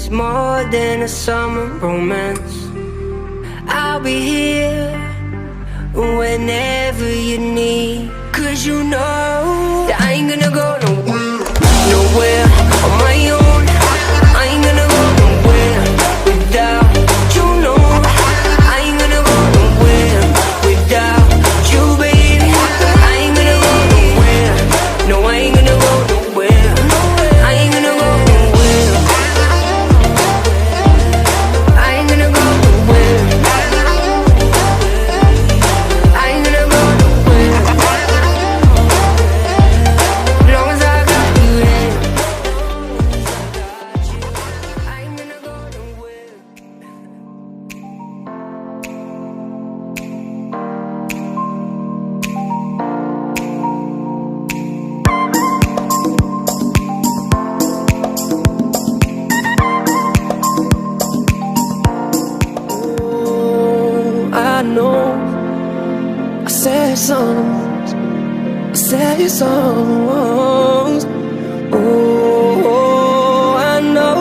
it's more than a summer romance. I'll be here whenever you need. 'Cause you know that I ain't gonna go nowhere on my own. I ain't gonna go nowhere without you, no. I ain't gonna go nowhere without you, baby. I ain't gonna go nowhere. No, I ain't gonna go nowhere. I ain't gonna go nowhere. I ain't gonna go nowhere. I ain't gonna go nowhere. As long as I got you there. I ain't gonna go nowhere. Oh, I know I said songs, I said songs. Oh, I know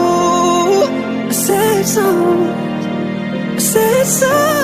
I said songs, I said songs.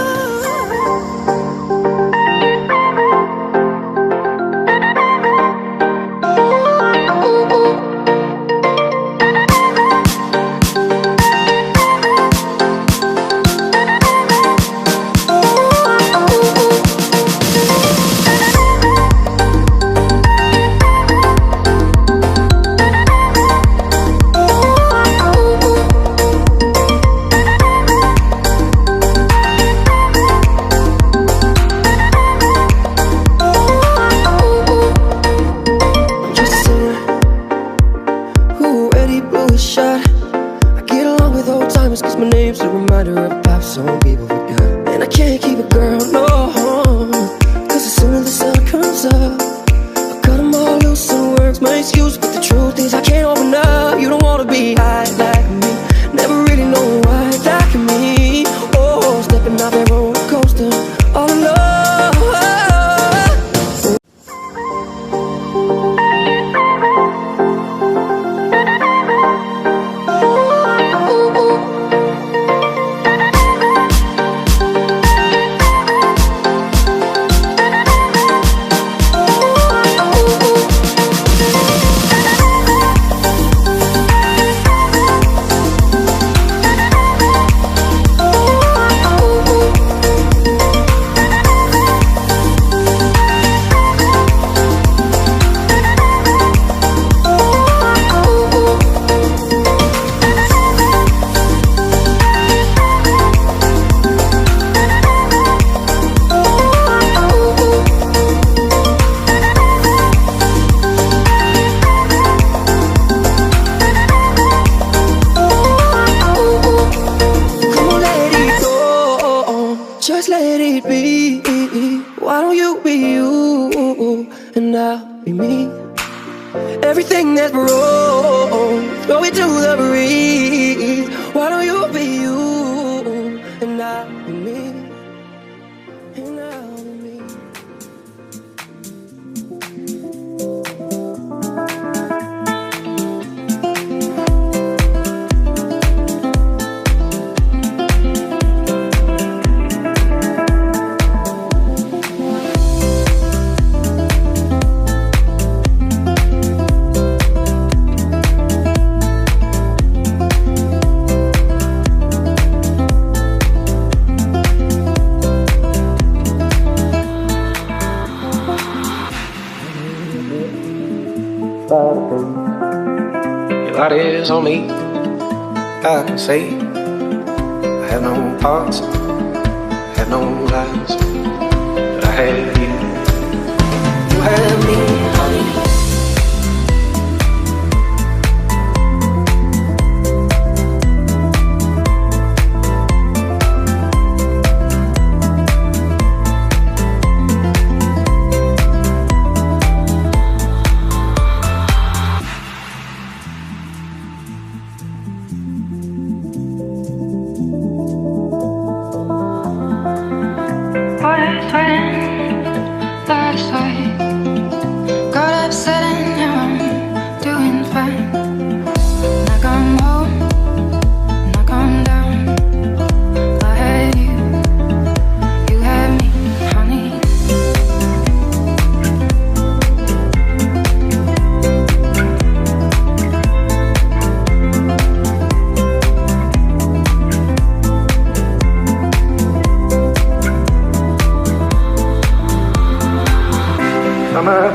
Cause my name's a reminder of a pop song people forgot. And I can't keep a girl, no. Cause as soon as the sun comes up, I cut them all loose and words my excuse. But the truth is I can't open up. You don't wanna be high like me. Never really know why like me. Oh, stepping off that roller coaster all alone. Just let it be. Why don't you be you and I'll be me? Everything that's wrong, throw it to the breeze. Why don't you be you and I'll be me? And I'll be me. Your light is on me, I can say I have no parts, I have no lies, but I have you. You have me, honey.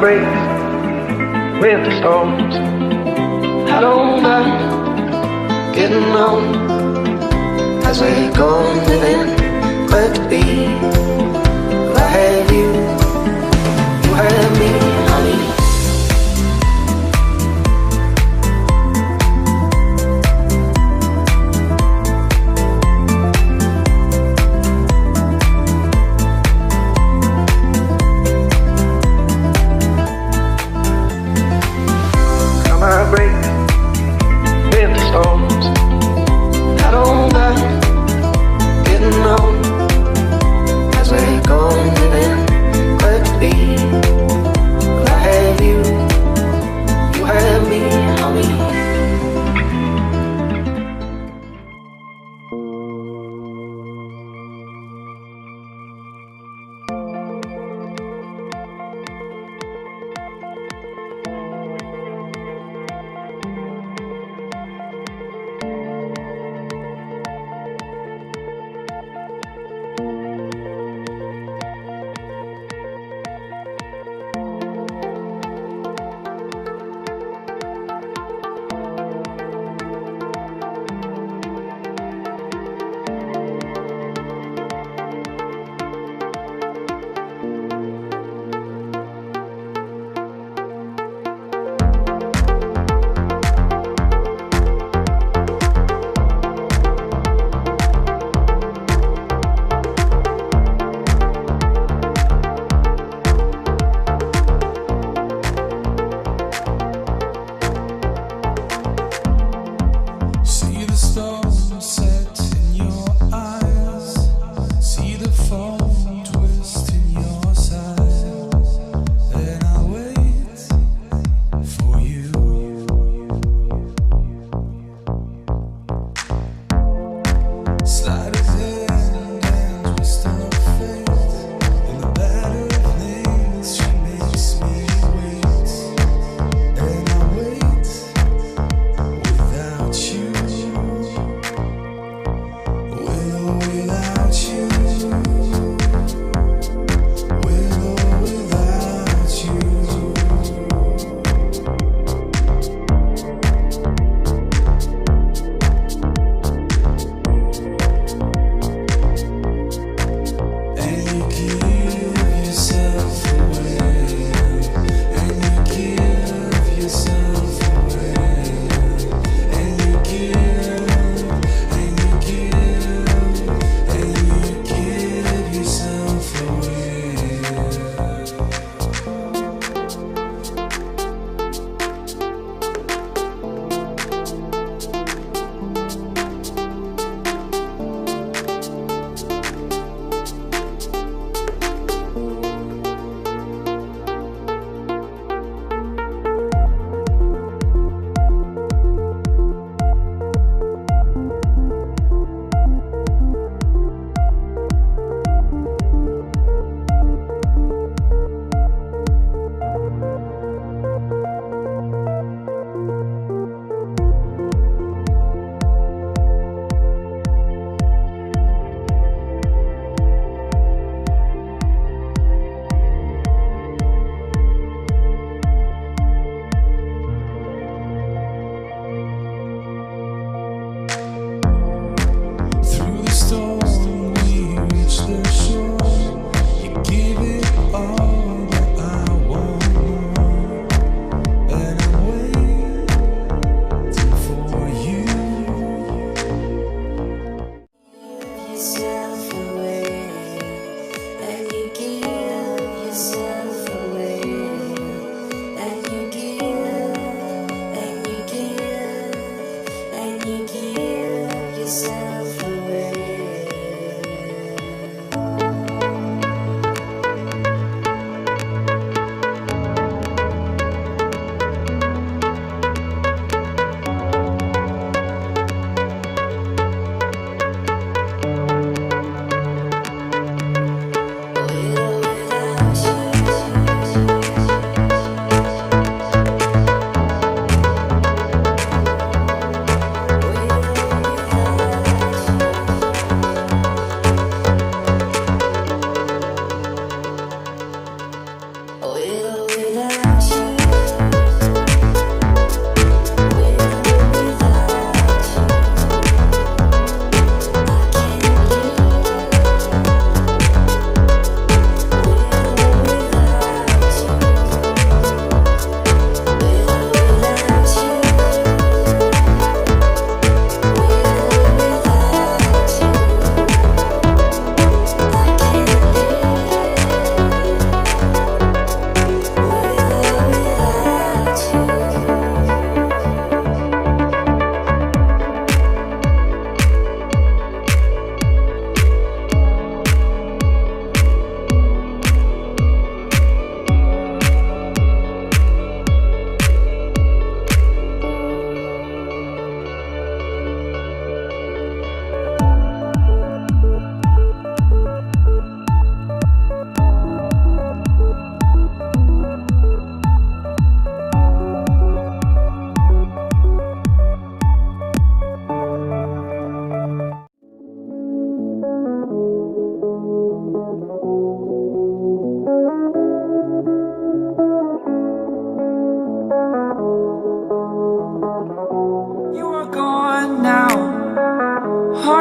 break with the storms. I don't mind getting on as we go on living where to be. If I have you, you have me, honey.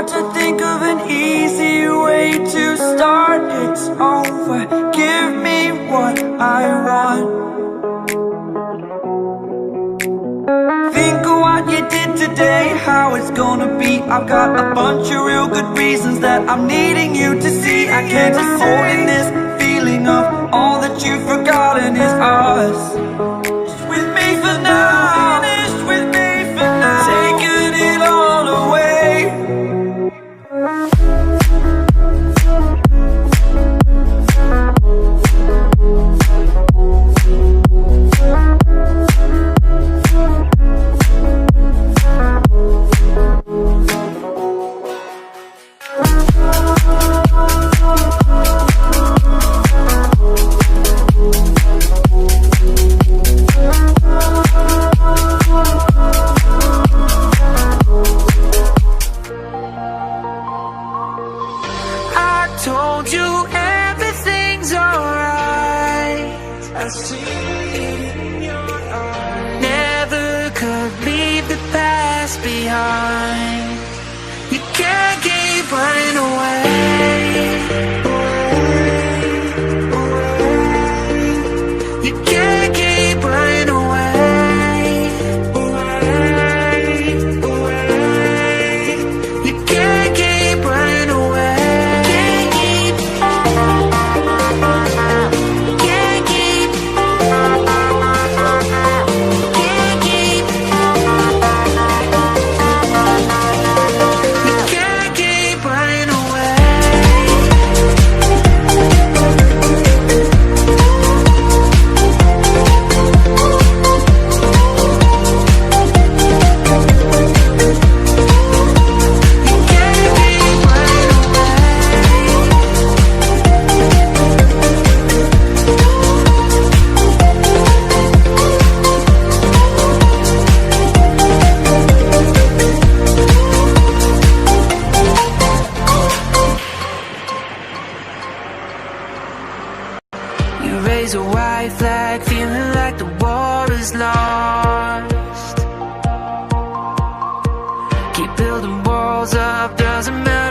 hard to think of an easy way to start. It's over, give me what I want. Think of what you did today, how it's gonna be. I've got a bunch of real good reasons that I'm needing you to see. I can't just hold in this feeling of all that you've forgotten is us. Just with me for now, finish with me for now, taking it all away. Told you everything's alright. I see in your eyes. Never could leave the past behind. You can't keep running away. You can't keep running away. You can't keep running away. You raise a white flag, feeling like the war is lost. Keep building walls up, doesn't matter.